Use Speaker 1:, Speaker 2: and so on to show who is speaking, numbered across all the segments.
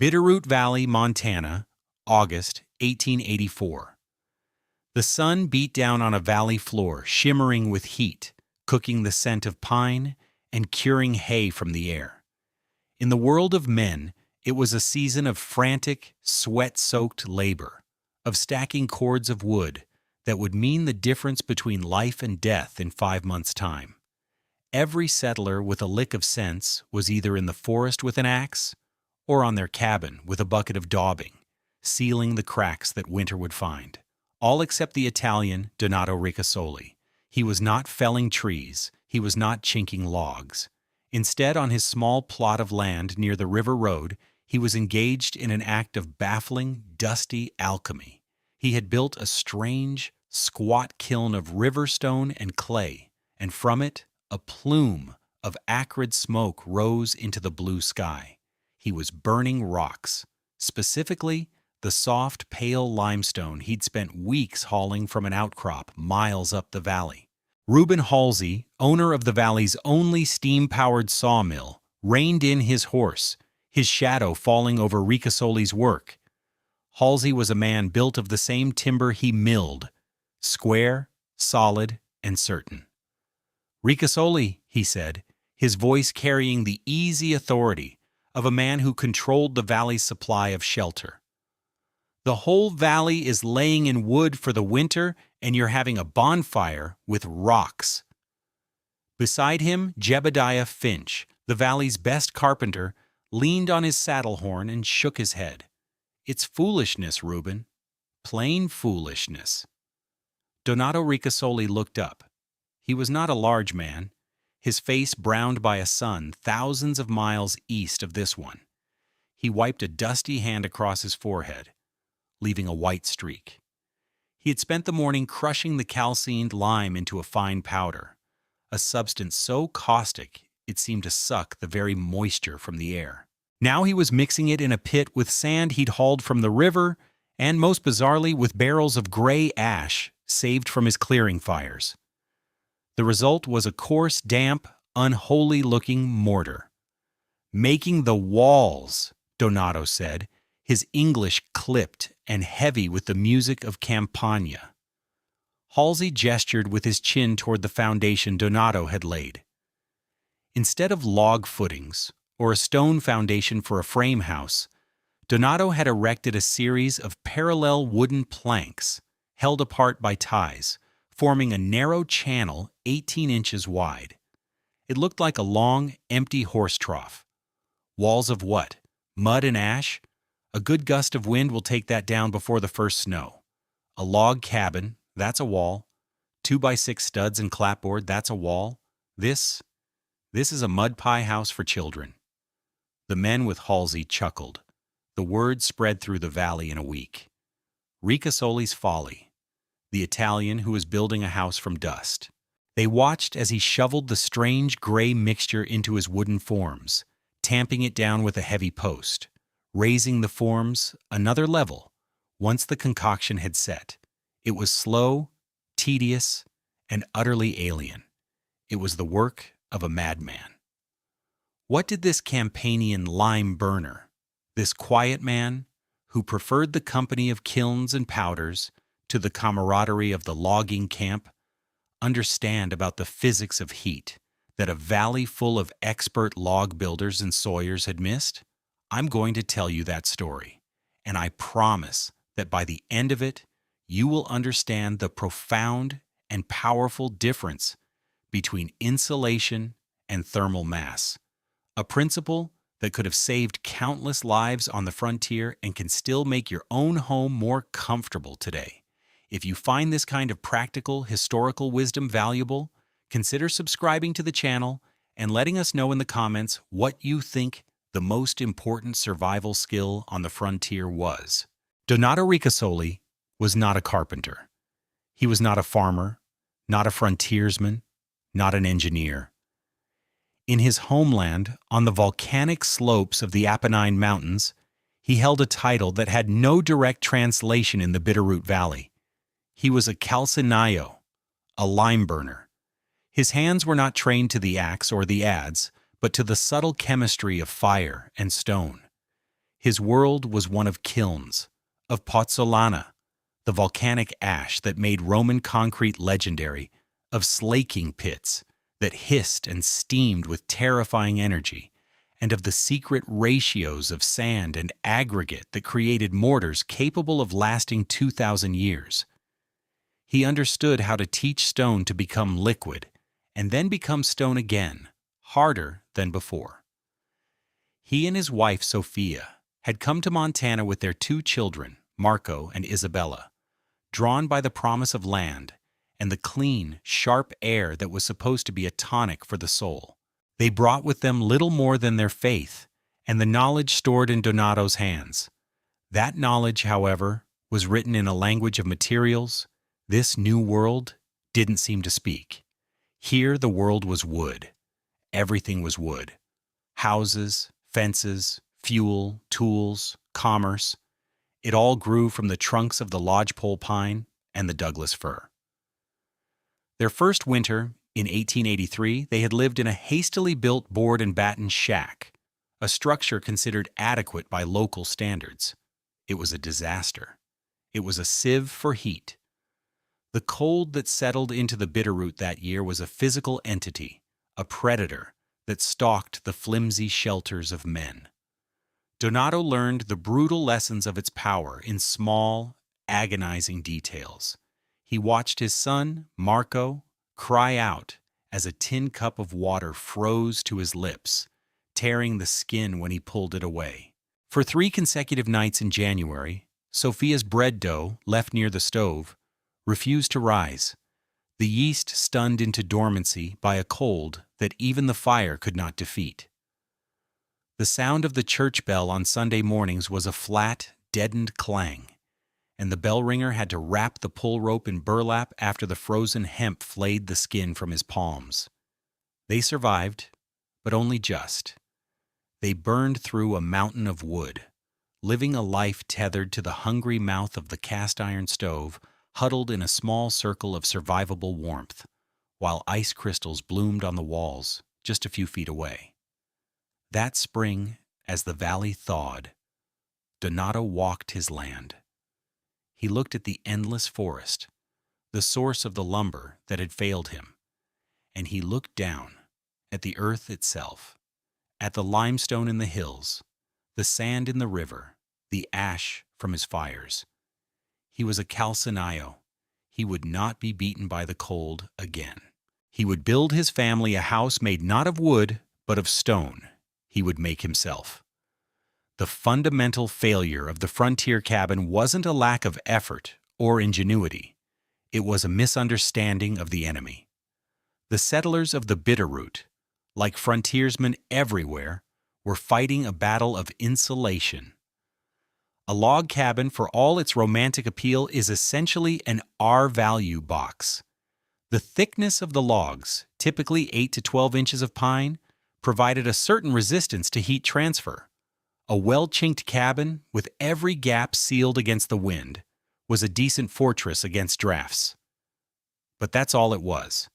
Speaker 1: Bitterroot Valley, Montana, August 1884. The sun beat down on a valley floor, shimmering with heat, cooking the scent of pine and curing hay from the air. In the world of men, it was a season of frantic, sweat-soaked labor, of stacking cords of wood that would mean the difference between life and death in 5 months' time. Every settler with a lick of sense was either in the forest with an axe or on their cabin with a bucket of daubing, sealing the cracks that winter would find. All except the Italian Donato Ricasoli. He was not felling trees, he was not chinking logs. Instead, on his small plot of land near the river road, he was engaged in an act of baffling, dusty alchemy. He had built a strange, squat kiln of river stone and clay, and from it, a plume of acrid smoke rose into the blue sky. He was burning rocks, specifically the soft, pale limestone he'd spent weeks hauling from an outcrop miles up the valley. Reuben Halsey, owner of the valley's only steam-powered sawmill, reined in his horse, his shadow falling over Ricasoli's work. Halsey was a man built of the same timber he milled, square, solid, and certain. "Ricasoli," he said, his voice carrying the easy authority of a man who controlled the valley's supply of shelter. "The whole valley is laying in wood for the winter, and you're having a bonfire with rocks." Beside him, Jebediah Finch, the valley's best carpenter, leaned on his saddle horn and shook his head. "It's foolishness, Reuben. Plain foolishness." Donato Ricasoli looked up. He was not a large man, his face browned by a sun thousands of miles east of this one. He wiped a dusty hand across his forehead, leaving a white streak. He had spent the morning crushing the calcined lime into a fine powder, a substance so caustic it seemed to suck the very moisture from the air. Now he was mixing it in a pit with sand he'd hauled from the river and, most bizarrely, with barrels of gray ash saved from his clearing fires. The result was a coarse, damp, unholy-looking mortar. "Making the walls," Donato said, his English clipped and heavy with the music of Campania. Halsey gestured with his chin toward the foundation Donato had laid. Instead of log footings or a stone foundation for a frame house, Donato had erected a series of parallel wooden planks held apart by ties, forming a narrow channel 18 inches wide. It looked like a long, empty horse trough. Walls of what? Mud and ash? A good gust of wind will take that down before the first snow. A log cabin, that's a wall. 2x6 studs and clapboard, that's a wall. This is a mud pie house for children. The men with Halsey chuckled. The word spread through the valley in a week. Ricasoli's folly. The Italian who was building a house from dust. They watched as he shoveled the strange gray mixture into his wooden forms, tamping it down with a heavy post, raising the forms another level once the concoction had set. It was slow, tedious, and utterly alien. It was the work of a madman. What did this Campanian lime burner, this quiet man who preferred the company of kilns and powders to the camaraderie of the logging camp, understand about the physics of heat that a valley full of expert log builders and sawyers had missed? I'm going to tell you that story, and I promise that by the end of it, you will understand the profound and powerful difference between insulation and thermal mass, a principle that could have saved countless lives on the frontier and can still make your own home more comfortable today. If you find this kind of practical, historical wisdom valuable, consider subscribing to the channel and letting us know in the comments what you think the most important survival skill on the frontier was. Donato Ricasoli was not a carpenter. He was not a farmer, not a frontiersman, not an engineer. In his homeland, on the volcanic slopes of the Apennine Mountains, he held a title that had no direct translation in the Bitterroot Valley. He was a calcinaio, a lime burner. His hands were not trained to the axe or the adze, but to the subtle chemistry of fire and stone. His world was one of kilns, of pozzolana, the volcanic ash that made Roman concrete legendary, of slaking pits that hissed and steamed with terrifying energy, and of the secret ratios of sand and aggregate that created mortars capable of lasting 2,000 years. He understood how to teach stone to become liquid, and then become stone again, harder than before. He and his wife, Sophia, had come to Montana with their 2 children, Marco and Isabella, drawn by the promise of land and the clean, sharp air that was supposed to be a tonic for the soul. They brought with them little more than their faith and the knowledge stored in Donato's hands. That knowledge, however, was written in a language of materials this new world didn't seem to speak. Here the world was wood. Everything was wood. Houses, fences, fuel, tools, commerce. It all grew from the trunks of the lodgepole pine and the Douglas fir. Their first winter, in 1883, they had lived in a hastily built board and batten shack, a structure considered adequate by local standards. It was a disaster. It was a sieve for heat. The cold that settled into the Bitterroot that year was a physical entity, a predator that stalked the flimsy shelters of men. Donato learned the brutal lessons of its power in small, agonizing details. He watched his son, Marco, cry out as a tin cup of water froze to his lips, tearing the skin when he pulled it away. For 3 consecutive nights in January, Sophia's bread dough, left near the stove, refused to rise, the yeast stunned into dormancy by a cold that even the fire could not defeat. The sound of the church bell on Sunday mornings was a flat, deadened clang, and the bell ringer had to wrap the pull rope in burlap after the frozen hemp flayed the skin from his palms. They survived, but only just. They burned through a mountain of wood, living a life tethered to the hungry mouth of the cast-iron stove, huddled in a small circle of survivable warmth, while ice crystals bloomed on the walls just a few feet away. That spring, as the valley thawed, Donato walked his land. He looked at the endless forest, the source of the lumber that had failed him, and he looked down at the earth itself, at the limestone in the hills, the sand in the river, the ash from his fires. He was a calcinaio. He would not be beaten by the cold again. He would build his family a house made not of wood, but of stone. He would make himself. The fundamental failure of the frontier cabin wasn't a lack of effort or ingenuity. It was a misunderstanding of the enemy. The settlers of the Bitterroot, like frontiersmen everywhere, were fighting a battle of insulation. A log cabin, for all its romantic appeal, is essentially an R-value box. The thickness of the logs, typically 8 to 12 inches of pine, provided a certain resistance to heat transfer. A well-chinked cabin, with every gap sealed against the wind, was a decent fortress against drafts. But that's all it was.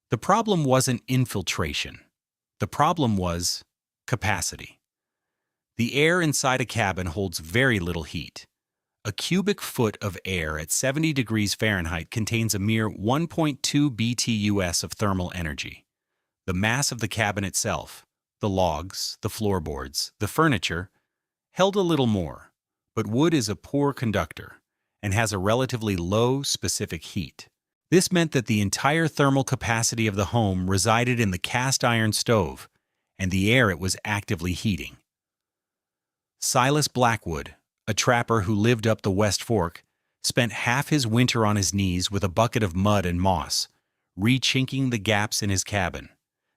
Speaker 1: The problem wasn't infiltration. The problem was capacity. The air inside a cabin holds very little heat. A cubic foot of air at 70 degrees Fahrenheit contains a mere 1.2 BTUs of thermal energy. The mass of the cabin itself, the logs, the floorboards, the furniture, held a little more, but wood is a poor conductor and has a relatively low specific heat. This meant that the entire thermal capacity of the home resided in the cast iron stove and the air it was actively heating. Silas Blackwood, a trapper who lived up the West Fork, spent half his winter on his knees with a bucket of mud and moss, re-chinking the gaps in his cabin.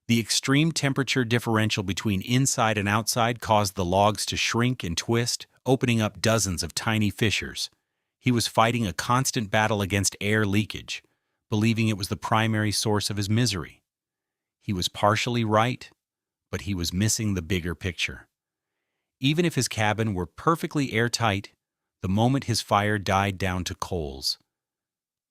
Speaker 1: The extreme temperature differential between inside and outside caused the logs to shrink and twist, opening up dozens of tiny fissures. He was fighting a constant battle against air leakage, believing it was the primary source of his misery. He was partially right, but he was missing the bigger picture. Even if his cabin were perfectly airtight, the moment his fire died down to coals,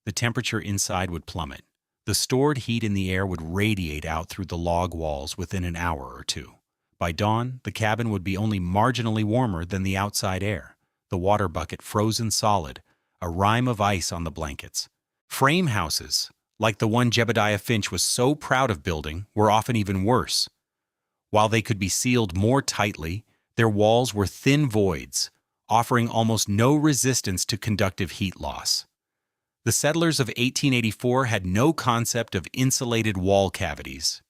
Speaker 1: the temperature inside would plummet. The stored heat in the air would radiate out through the log walls within an hour or two. By dawn, the cabin would be only marginally warmer than the outside air, the water bucket frozen solid, a rime of ice on the blankets. Frame houses, like the one Jebediah Finch was so proud of building, were often even worse. While they could be sealed more tightly, their walls were thin voids, offering almost no resistance to conductive heat loss. The settlers of 1884 had no concept of insulated wall cavities.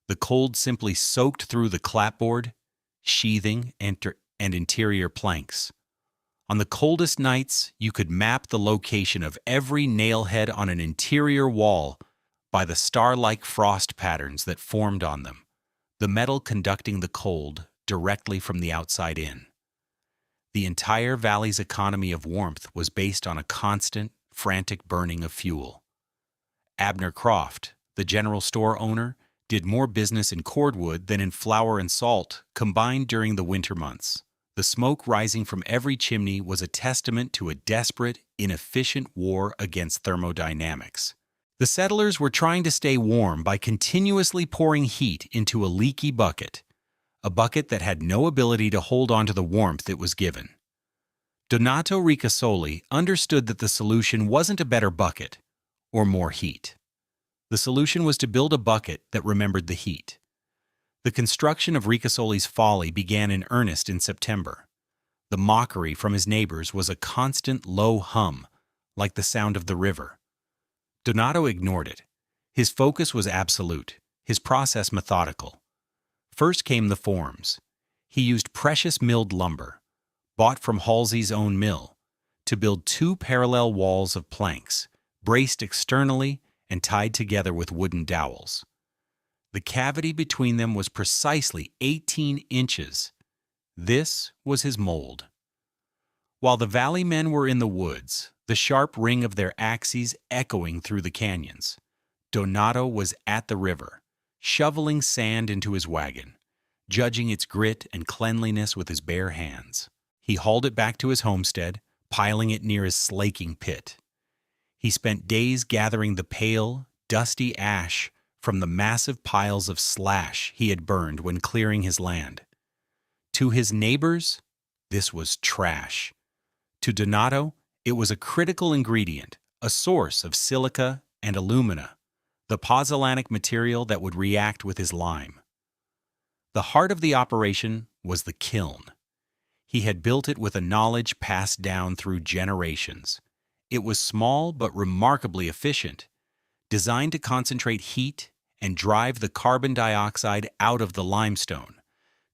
Speaker 1: The cold simply soaked through the clapboard, sheathing, and interior planks. On the coldest nights, you could map the location of every nailhead on an interior wall by the star-like frost patterns that formed on them, the metal conducting the cold directly from the outside in. The entire valley's economy of warmth was based on a constant, frantic burning of fuel. Abner Croft, the general store owner, did more business in cordwood than in flour and salt combined during the winter months. The smoke rising from every chimney was a testament to a desperate, inefficient war against thermodynamics. The settlers were trying to stay warm by continuously pouring heat into a leaky bucket, a bucket that had no ability to hold on to the warmth it was given. Donato Ricasoli understood that the solution wasn't a better bucket or more heat. The solution was to build a bucket that remembered the heat. The construction of Ricasoli's folly began in earnest in September. The mockery from his neighbors was a constant low hum, like the sound of the river. Donato ignored it. His focus was absolute, his process methodical. First came the forms. He used precious milled lumber, bought from Halsey's own mill, to build 2 parallel walls of planks, braced externally and tied together with wooden dowels. The cavity between them was precisely 18 inches. This was his mold. While the valley men were in the woods, the sharp ring of their axes echoing through the canyons, Donato was at the river, shoveling sand into his wagon, judging its grit and cleanliness with his bare hands. He hauled it back to his homestead, piling it near his slaking pit. He spent days gathering the pale, dusty ash from the massive piles of slash he had burned when clearing his land. To his neighbors, this was trash. To Donato, it was a critical ingredient, a source of silica and alumina, the pozzolanic material that would react with his lime. The heart of the operation was the kiln. He had built it with a knowledge passed down through generations. It was small but remarkably efficient, designed to concentrate heat and drive the carbon dioxide out of the limestone,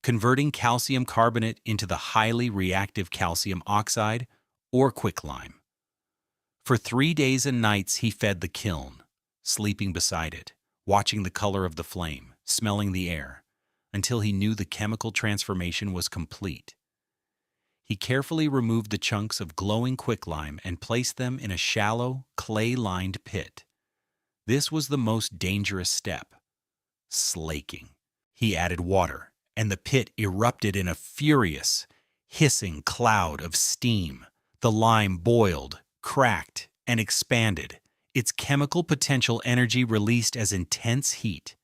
Speaker 1: converting calcium carbonate into the highly reactive calcium oxide, or quicklime. For 3 days and nights he fed the kiln, sleeping beside it, watching the color of the flame, smelling the air, until he knew the chemical transformation was complete. He carefully removed the chunks of glowing quicklime and placed them in a shallow, clay-lined pit. This was the most dangerous step. Slaking. He added water, and the pit erupted in a furious, hissing cloud of steam. The lime boiled, cracked, and expanded, its chemical potential energy released as intense heat.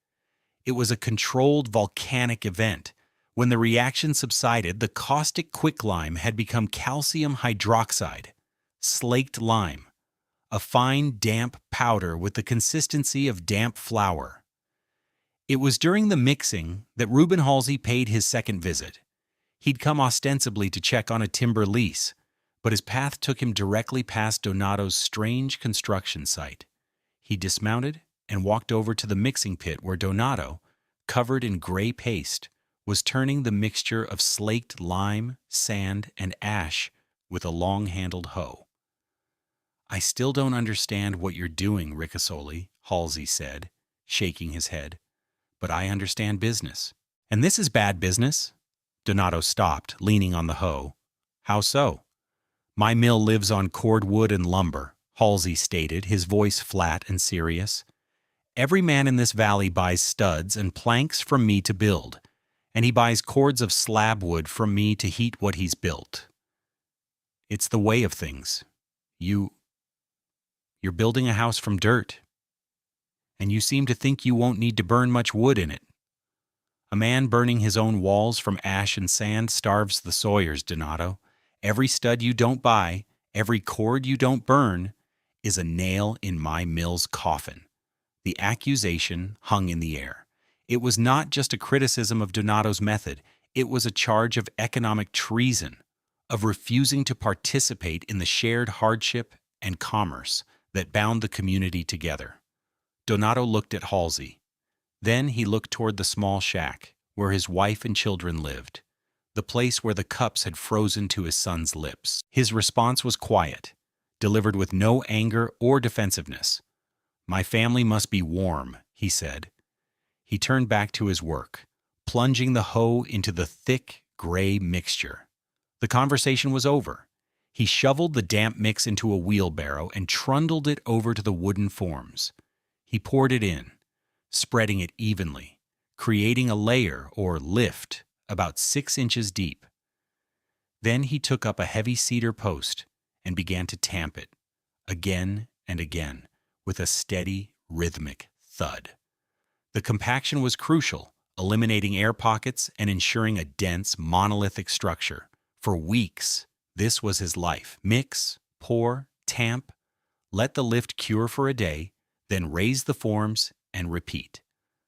Speaker 1: It was a controlled volcanic event. When the reaction subsided, the caustic quicklime had become calcium hydroxide, slaked lime, a fine, damp powder with the consistency of damp flour. It was during the mixing that Reuben Halsey paid his second visit. He'd come ostensibly to check on a timber lease, but his path took him directly past Donato's strange construction site. He dismounted and walked over to the mixing pit where Donato, covered in gray paste, was turning the mixture of slaked lime, sand, and ash with a long-handled hoe. "I still don't understand what you're doing, Ricasoli," Halsey said, shaking his head, "but I understand business." "And this is bad business?" Donato stopped, leaning on the hoe. "How so?" "My mill lives on cordwood and lumber," Halsey stated, his voice flat and serious. "Every man in this valley buys studs and planks from me to build, and he buys cords of slab wood from me to heat what he's built. It's the way of things. You're building a house from dirt, and you seem to think you won't need to burn much wood in it. A man burning his own walls from ash and sand starves the sawyers, Donato. Every stud you don't buy, every cord you don't burn, is a nail in my mill's coffin. The accusation hung in the air. It was not just a criticism of Donato's method, it was a charge of economic treason, of refusing to participate in the shared hardship and commerce that bound the community together. Donato looked at Halsey. Then he looked toward the small shack where his wife and children lived, the place where the cups had frozen to his son's lips. His response was quiet, delivered with no anger or defensiveness. "My family must be warm," he said. He turned back to his work, plunging the hoe into the thick, gray mixture. The conversation was over. He shoveled the damp mix into a wheelbarrow and trundled it over to the wooden forms. He poured it in, spreading it evenly, creating a layer or lift about 6 inches deep. Then he took up a heavy cedar post and began to tamp it, again and again, with a steady, rhythmic thud. The compaction was crucial, eliminating air pockets and ensuring a dense, monolithic structure. For weeks, this was his life. Mix, pour, tamp, let the lift cure for a day, then raise the forms and repeat.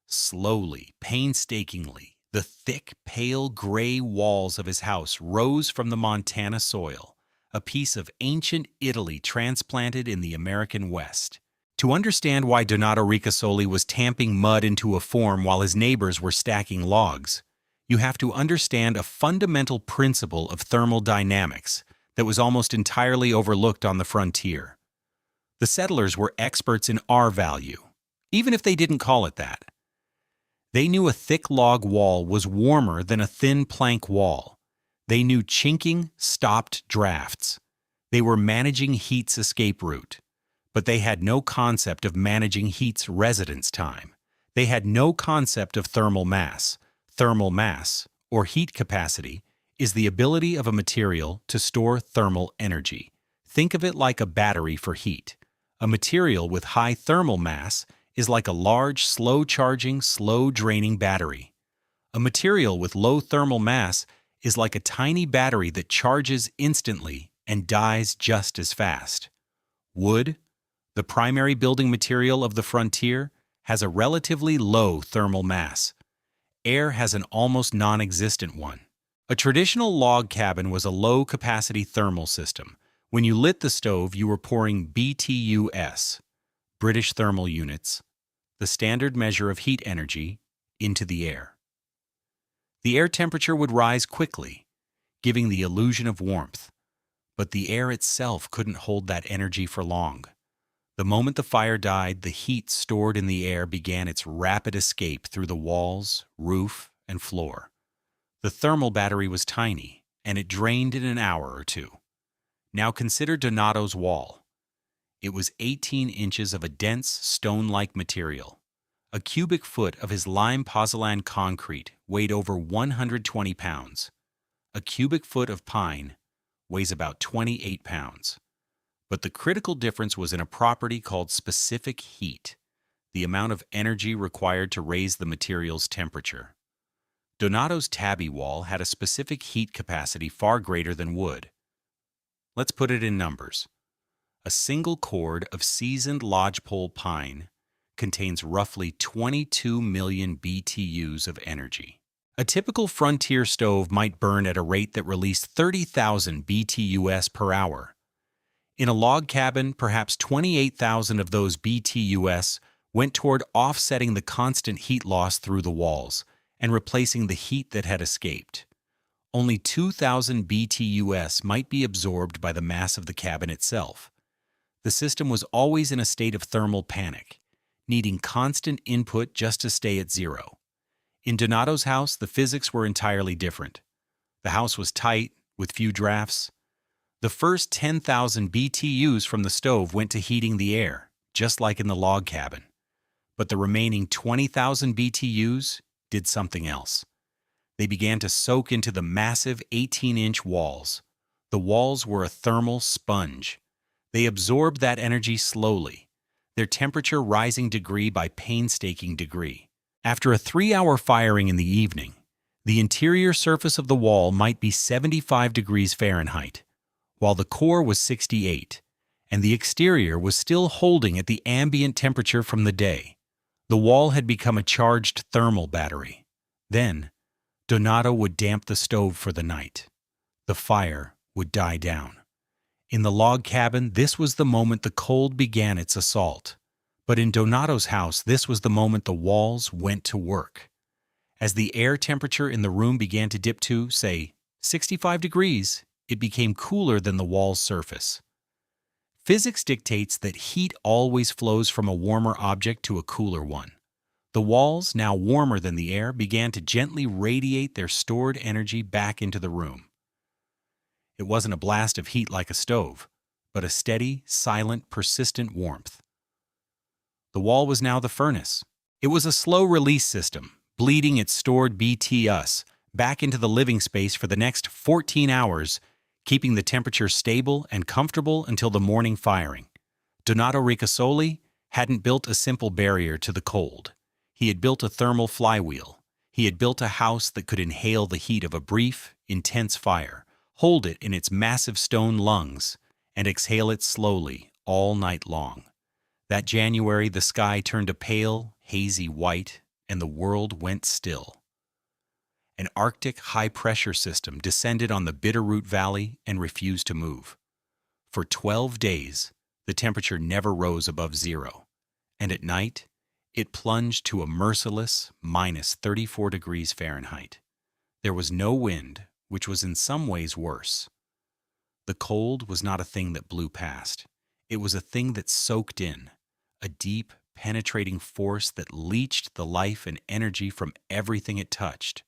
Speaker 1: Slowly, painstakingly, the thick, pale gray walls of his house rose from the Montana soil, a piece of ancient Italy transplanted in the American West. To understand why Donato Ricasoli was tamping mud into a form while his neighbors were stacking logs, you have to understand a fundamental principle of thermal dynamics that was almost entirely overlooked on the frontier. The settlers were experts in R-value, even if they didn't call it that. They knew a thick log wall was warmer than a thin plank wall. They knew chinking stopped drafts. They were managing heat's escape route. But they had no concept of managing heat's residence time. They had no concept of thermal mass. Thermal mass, or heat capacity, is the ability of a material to store thermal energy. Think of it like a battery for heat. A material with high thermal mass is like a large, slow-charging, slow-draining battery. A material with low thermal mass is like a tiny battery that charges instantly and dies just as fast. Wood, the primary building material of the frontier, has a relatively low thermal mass. Air has an almost non-existent one. A traditional log cabin was a low-capacity thermal system. When you lit the stove, you were pouring BTUs, British thermal units, the standard measure of heat energy, into the air. The air temperature would rise quickly, giving the illusion of warmth, but the air itself couldn't hold that energy for long. The moment the fire died, the heat stored in the air began its rapid escape through the walls, roof, and floor. The thermal battery was tiny, and it drained in an hour or two. Now consider Donato's wall. It was 18 inches of a dense, stone-like material. A cubic foot of his lime pozzolan concrete weighed over 120 pounds. A cubic foot of pine weighs about 28 pounds. But the critical difference was in a property called specific heat, the amount of energy required to raise the material's temperature. Donato's tabby wall had a specific heat capacity far greater than wood. Let's put it in numbers. A single cord of seasoned lodgepole pine contains roughly 22 million BTUs of energy. A typical frontier stove might burn at a rate that released 30,000 BTUs per hour. In a log cabin, perhaps 28,000 of those BTUs went toward offsetting the constant heat loss through the walls and replacing the heat that had escaped. Only 2,000 BTUs might be absorbed by the mass of the cabin itself. The system was always in a state of thermal panic, needing constant input just to stay at zero. In Donato's house, the physics were entirely different. The house was tight, with few drafts. The first 10,000 BTUs from the stove went to heating the air, just like in the log cabin. But the remaining 20,000 BTUs did something else. They began to soak into the massive 18-inch walls. The walls were a thermal sponge. They absorbed that energy slowly, their temperature rising degree by painstaking degree. After a 3-hour firing in the evening, the interior surface of the wall might be 75 degrees Fahrenheit, while the core was 68, and the exterior was still holding at the ambient temperature from the day. The wall had become a charged thermal battery. Then, Donato would damp the stove for the night. The fire would die down. In the log cabin, this was the moment the cold began its assault. But in Donato's house, this was the moment the walls went to work. As the air temperature in the room began to dip to, say, 65 degrees, it became cooler than the wall's surface. Physics dictates that heat always flows from a warmer object to a cooler one. The walls, now warmer than the air, began to gently radiate their stored energy back into the room. It wasn't a blast of heat like a stove, but a steady, silent, persistent warmth. The wall was now the furnace. It was a slow-release system, bleeding its stored BTUs back into the living space for the next 14 hours, keeping the temperature stable and comfortable until the morning firing. Donato Ricasoli hadn't built a simple barrier to the cold. He had built a thermal flywheel. He had built a house that could inhale the heat of a brief, intense fire, hold it in its massive stone lungs, and exhale it slowly all night long. That January, the sky turned a pale, hazy white, and the world went still. An Arctic high-pressure system descended on the Bitterroot Valley and refused to move. For 12 days, the temperature never rose above zero, and at night, it plunged to a merciless minus 34 degrees Fahrenheit. There was no wind, which was in some ways worse. The cold was not a thing that blew past. It was a thing that soaked in, a deep, penetrating force that leached the life and energy from everything it touched.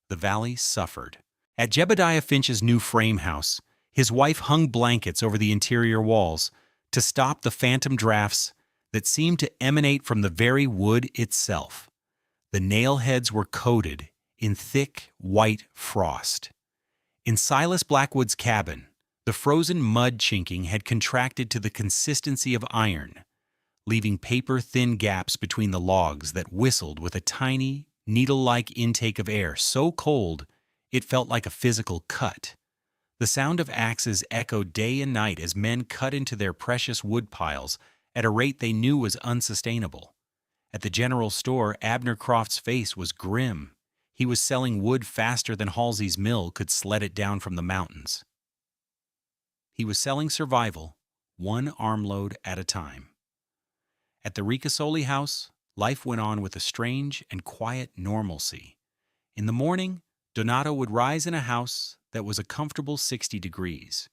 Speaker 1: The valley suffered. At Jebediah Finch's new frame house, his wife hung blankets over the interior walls to stop the phantom drafts that seemed to emanate from the very wood itself. The nail heads were coated in thick, white frost. In Silas Blackwood's cabin, the frozen mud chinking had contracted to the consistency of iron, leaving paper-thin gaps between the logs that whistled with a tiny, needle-like intake of air so cold it felt like a physical cut. The sound of axes echoed day and night as men cut into their precious wood piles at a rate they knew was unsustainable. At the general store, Abner Croft's face was grim. He was selling wood faster than Halsey's mill could sled it down from the mountains. He was selling survival, one armload at a time. At the Ricasoli house, life went on with a strange and quiet normalcy. In the morning, Donato would rise in a house that was a comfortable 60 degrees.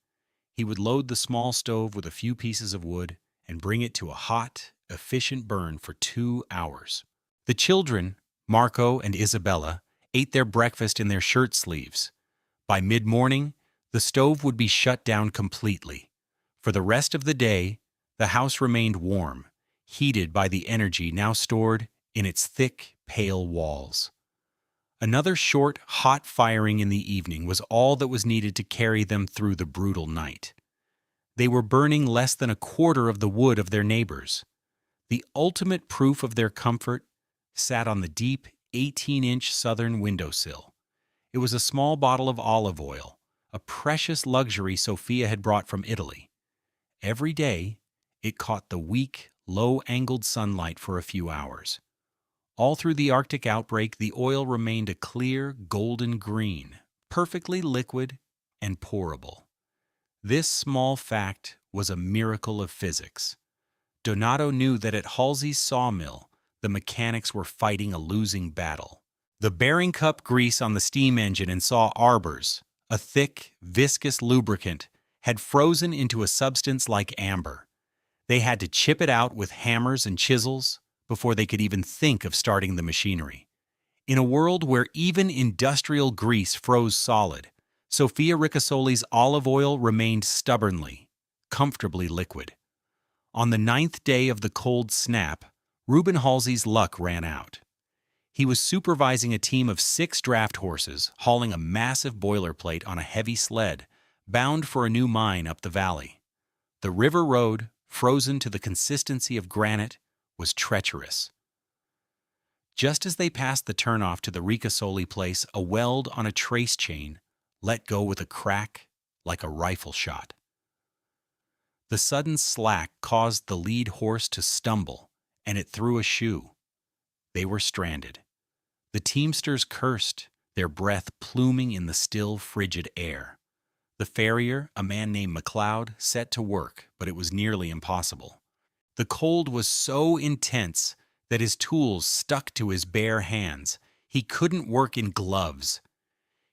Speaker 1: He would load the small stove with a few pieces of wood and bring it to a hot, efficient burn for 2 hours. The children, Marco and Isabella, ate their breakfast in their shirt sleeves. By mid-morning, the stove would be shut down completely. For the rest of the day, the house remained warm, heated by the energy now stored in its thick, pale walls. Another short, hot firing in the evening was all that was needed to carry them through the brutal night. They were burning less than a quarter of the wood of their neighbors. The ultimate proof of their comfort sat on the deep, 18-inch southern windowsill. It was a small bottle of olive oil, a precious luxury Sophia had brought from Italy. Every day, it caught the weak, low-angled sunlight for a few hours. All through the Arctic outbreak, the oil remained a clear, golden green, perfectly liquid and pourable. This small fact was a miracle of physics. Donato knew that at Halsey's sawmill, the mechanics were fighting a losing battle. The bearing cup grease on the steam engine and saw arbors, a thick, viscous lubricant, had frozen into a substance like amber. They had to chip it out with hammers and chisels before they could even think of starting the machinery. In a world where even industrial grease froze solid, Sophia Ricasoli's olive oil remained stubbornly, comfortably liquid. On the 9th day of the cold snap, Reuben Halsey's luck ran out. He was supervising a team of 6 draft horses hauling a massive boilerplate on a heavy sled, bound for a new mine up the valley. The river road, frozen to the consistency of granite, was treacherous. Just as they passed the turnoff to the Ricasoli place, a weld on a trace chain let go with a crack like a rifle shot. The sudden slack caused the lead horse to stumble, and it threw a shoe. They were stranded. The teamsters cursed, their breath pluming in the still, frigid air. The farrier, a man named McLeod, set to work, but it was nearly impossible. The cold was so intense that his tools stuck to his bare hands. He couldn't work in gloves.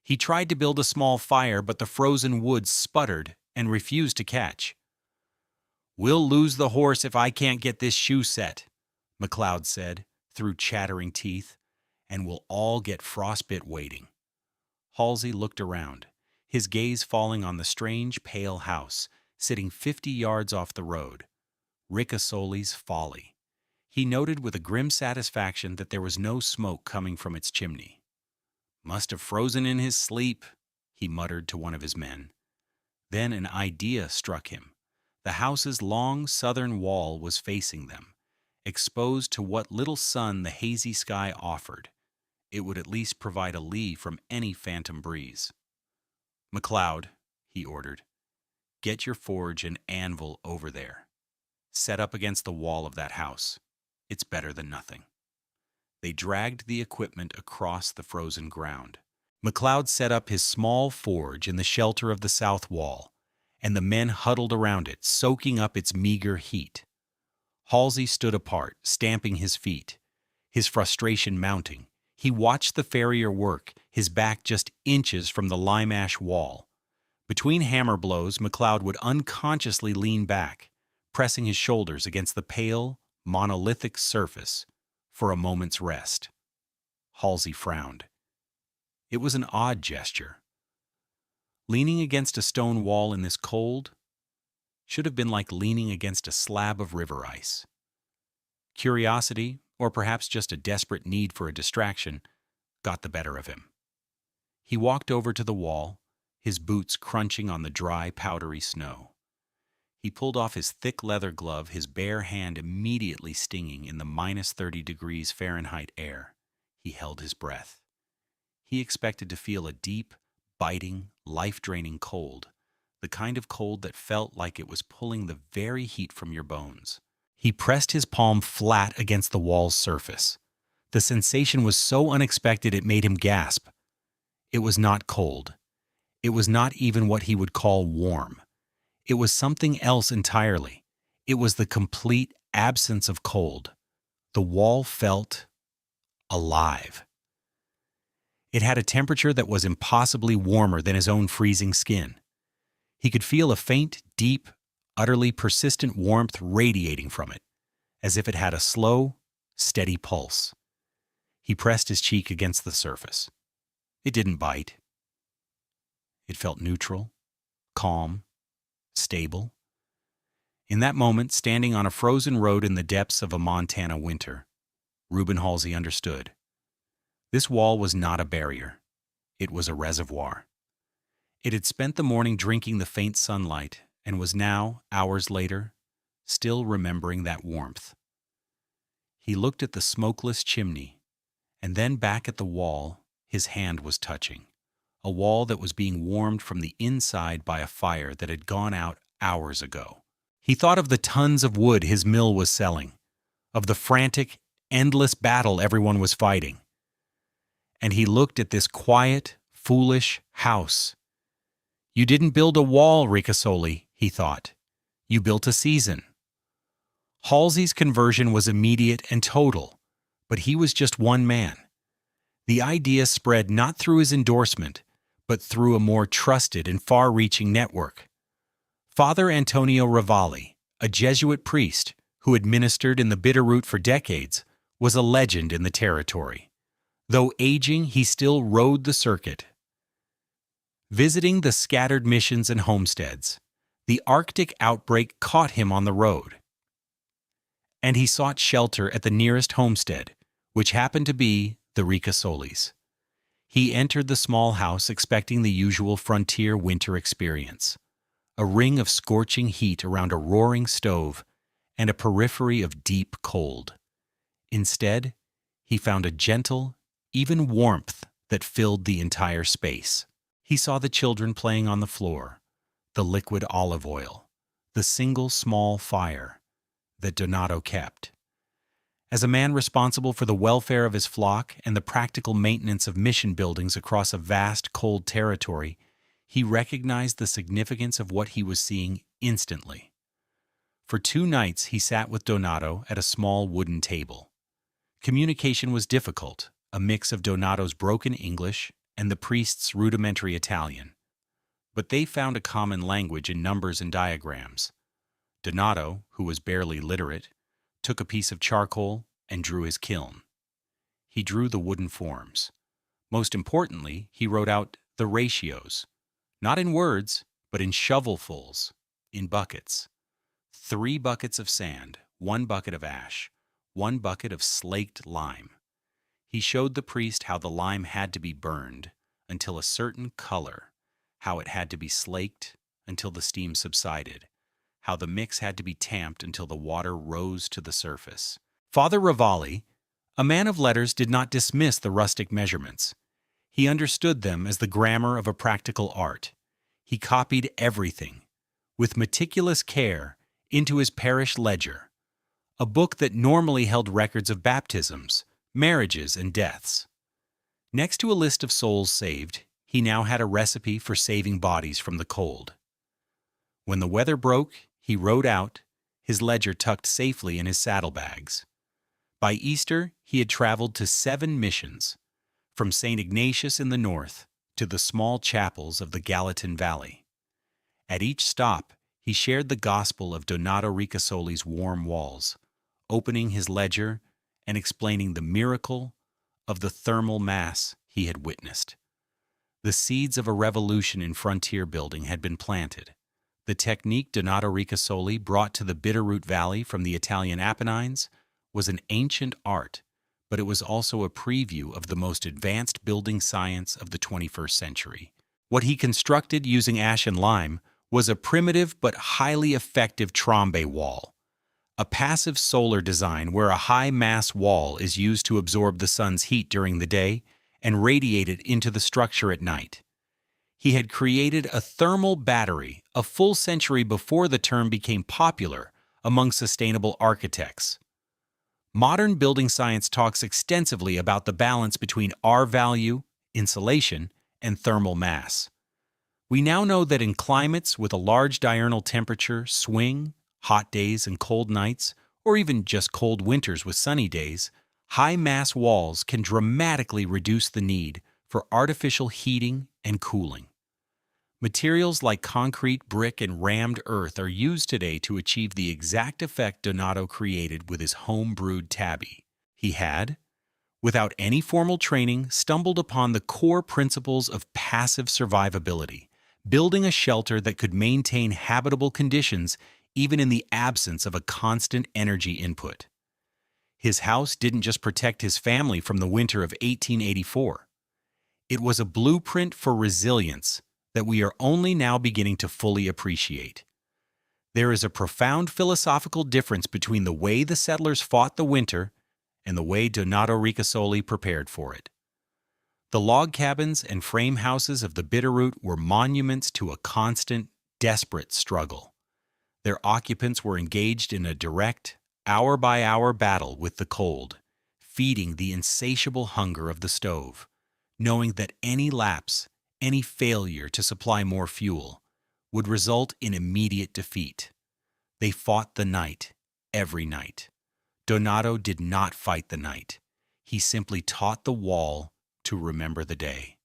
Speaker 1: He tried to build a small fire, but the frozen wood sputtered and refused to catch. "We'll lose the horse if I can't get this shoe set," McLeod said, through chattering teeth, "and we'll all get frostbite waiting." Halsey looked around, his gaze falling on the strange, pale house, sitting 50 yards off the road. Ricasoli's Folly. He noted with a grim satisfaction that there was no smoke coming from its chimney. "Must have frozen in his sleep," he muttered to one of his men. Then an idea struck him. The house's long southern wall was facing them, exposed to what little sun the hazy sky offered. It would at least provide a lee from any phantom breeze. "McLeod," he ordered, "get your forge and anvil over there. Set up against the wall of that house. It's better than nothing." They dragged the equipment across the frozen ground. McLeod set up his small forge in the shelter of the south wall, and the men huddled around it, soaking up its meager heat. Halsey stood apart, stamping his feet, his frustration mounting. He watched the farrier work, his back just inches from the lime ash wall. Between hammer blows, McLeod would unconsciously lean back, pressing his shoulders against the pale, monolithic surface for a moment's rest. Halsey frowned. It was an odd gesture. Leaning against a stone wall in this cold should have been like leaning against a slab of river ice. Curiosity, or perhaps just a desperate need for a distraction, got the better of him. He walked over to the wall, his boots crunching on the dry, powdery snow. He pulled off his thick leather glove, his bare hand immediately stinging in the -30 degrees Fahrenheit air. He held his breath. He expected to feel a deep, biting, life-draining cold, the kind of cold that felt like it was pulling the very heat from your bones. He pressed his palm flat against the wall's surface. The sensation was so unexpected it made him gasp. It was not cold. It was not even what he would call warm. It was something else entirely. It was the complete absence of cold. The wall felt alive. It had a temperature that was impossibly warmer than his own freezing skin. He could feel a faint, deep, utterly persistent warmth radiating from it, as if it had a slow, steady pulse. He pressed his cheek against the surface. It didn't bite. It felt neutral, calm, stable. In that moment, standing on a frozen road in the depths of a Montana winter, Reuben Halsey understood. This wall was not a barrier. It was a reservoir. It had spent the morning drinking the faint sunlight and was now, hours later, still remembering that warmth. He looked at the smokeless chimney, and then back at the wall his hand was touching, a wall that was being warmed from the inside by a fire that had gone out hours ago. He thought of the tons of wood his mill was selling, of the frantic, endless battle everyone was fighting. And he looked at this quiet, foolish house. "You didn't build a wall, Ricasoli," he thought. "You built a season." Halsey's conversion was immediate and total, but he was just one man. The idea spread not through his endorsement, but through a more trusted and far-reaching network. Father Antonio Ravalli, a Jesuit priest who had ministered in the Bitterroot for decades, was a legend in the territory. Though aging, he still rode the circuit, visiting the scattered missions and homesteads. The Arctic outbreak caught him on the road, and he sought shelter at the nearest homestead, which happened to be the Ricasolis. He entered the small house expecting the usual frontier winter experience, a ring of scorching heat around a roaring stove and a periphery of deep cold. Instead, he found a gentle, even warmth that filled the entire space. He saw the children playing on the floor, the liquid olive oil, the single small fire that Donato kept. As a man responsible for the welfare of his flock and the practical maintenance of mission buildings across a vast, cold territory, he recognized the significance of what he was seeing instantly. For 2 nights he sat with Donato at a small wooden table. Communication was difficult, a mix of Donato's broken English and the priest's rudimentary Italian. But they found a common language in numbers and diagrams. Donato, who was barely literate, took a piece of charcoal and drew his kiln. He drew the wooden forms. Most importantly, he wrote out the ratios, not in words, but in shovelfuls, in buckets. 3 buckets of sand, 1 bucket of ash, 1 bucket of slaked lime. He showed the priest how the lime had to be burned until a certain color, how it had to be slaked until the steam subsided, how the mix had to be tamped until the water rose to the surface. Father Ravalli, a man of letters, did not dismiss the rustic measurements. He understood them as the grammar of a practical art. He copied everything, with meticulous care, into his parish ledger, a book that normally held records of baptisms, marriages, and deaths. Next to a list of souls saved, he now had a recipe for saving bodies from the cold. When the weather broke, he rode out, his ledger tucked safely in his saddlebags. By Easter, he had traveled to 7 missions, from St. Ignatius in the north to the small chapels of the Gallatin Valley. At each stop, he shared the gospel of Donato Ricasoli's warm walls, opening his ledger and explaining the miracle of the thermal mass he had witnessed. The seeds of a revolution in frontier building had been planted. The technique Donato Ricasoli brought to the Bitterroot Valley from the Italian Apennines was an ancient art, but it was also a preview of the most advanced building science of the 21st century. What he constructed using ash and lime was a primitive but highly effective trombe wall, a passive solar design where a high-mass wall is used to absorb the sun's heat during the day and radiate it into the structure at night. He had created a thermal battery a full century before the term became popular among sustainable architects. Modern building science talks extensively about the balance between R value, insulation, and thermal mass. We now know that in climates with a large diurnal temperature swing, hot days and cold nights, or even just cold winters with sunny days, high-mass walls can dramatically reduce the need for artificial heating and cooling. Materials like concrete, brick, and rammed earth are used today to achieve the exact effect Donato created with his home-brewed tabby. He had, without any formal training, stumbled upon the core principles of passive survivability, building a shelter that could maintain habitable conditions even in the absence of a constant energy input. His house didn't just protect his family from the winter of 1884. It was a blueprint for resilience that we are only now beginning to fully appreciate. There is a profound philosophical difference between the way the settlers fought the winter and the way Donato Ricasoli prepared for it. The log cabins and frame houses of the Bitterroot were monuments to a constant, desperate struggle. Their occupants were engaged in a direct, hour-by-hour battle with the cold, feeding the insatiable hunger of the stove, knowing that any lapse, any failure to supply more fuel, would result in immediate defeat. They fought the night, every night. Donato did not fight the night. He simply taught the wall to remember the day.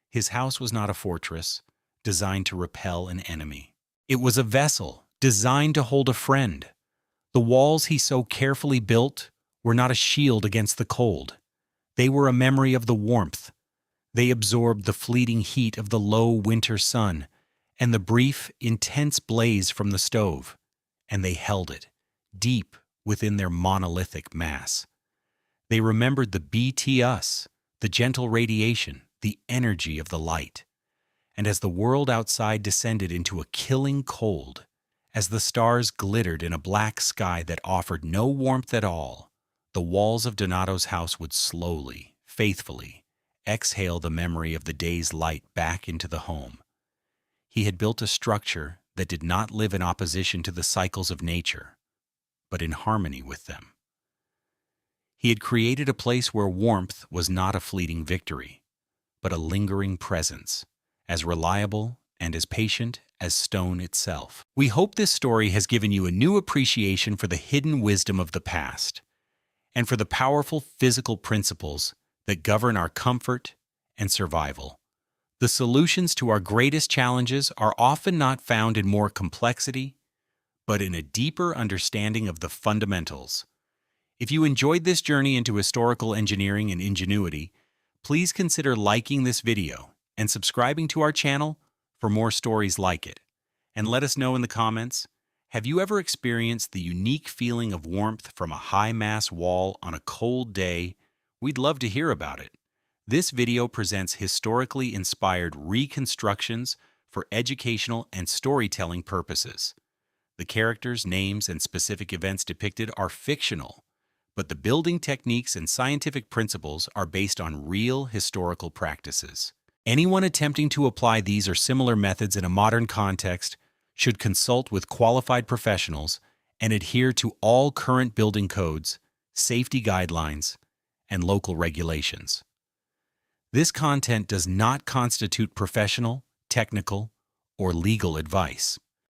Speaker 1: His house was not a fortress designed to repel an enemy. It was a vessel designed to hold a friend. The walls he so carefully built were not a shield against the cold. They were a memory of the warmth. They absorbed the fleeting heat of the low winter sun and the brief, intense blaze from the stove, and they held it, deep within their monolithic mass. They remembered the BTS, the gentle radiation, the energy of the light. And as the world outside descended into a killing cold, as the stars glittered in a black sky that offered no warmth at all, the walls of Donato's house would slowly, faithfully, exhale the memory of the day's light back into the home. He had built a structure that did not live in opposition to the cycles of nature, but in harmony with them. He had created a place where warmth was not a fleeting victory, but a lingering presence, as reliable and as patient as stone itself. We hope this story has given you a new appreciation for the hidden wisdom of the past, and for the powerful physical principles that govern our comfort and survival. The solutions to our greatest challenges are often not found in more complexity, but in a deeper understanding of the fundamentals. If you enjoyed this journey into historical engineering and ingenuity, please consider liking this video and subscribing to our channel for more stories like it. And let us know in the comments, have you ever experienced the unique feeling of warmth from a high-mass wall on a cold day? We'd love to hear about it. This video presents historically inspired reconstructions for educational and storytelling purposes. The characters, names, and specific events depicted are fictional, but the building techniques and scientific principles are based on real historical practices. Anyone attempting to apply these or similar methods in a modern context should consult with qualified professionals and adhere to all current building codes, safety guidelines, and local regulations. This content does not constitute professional, technical, or legal advice.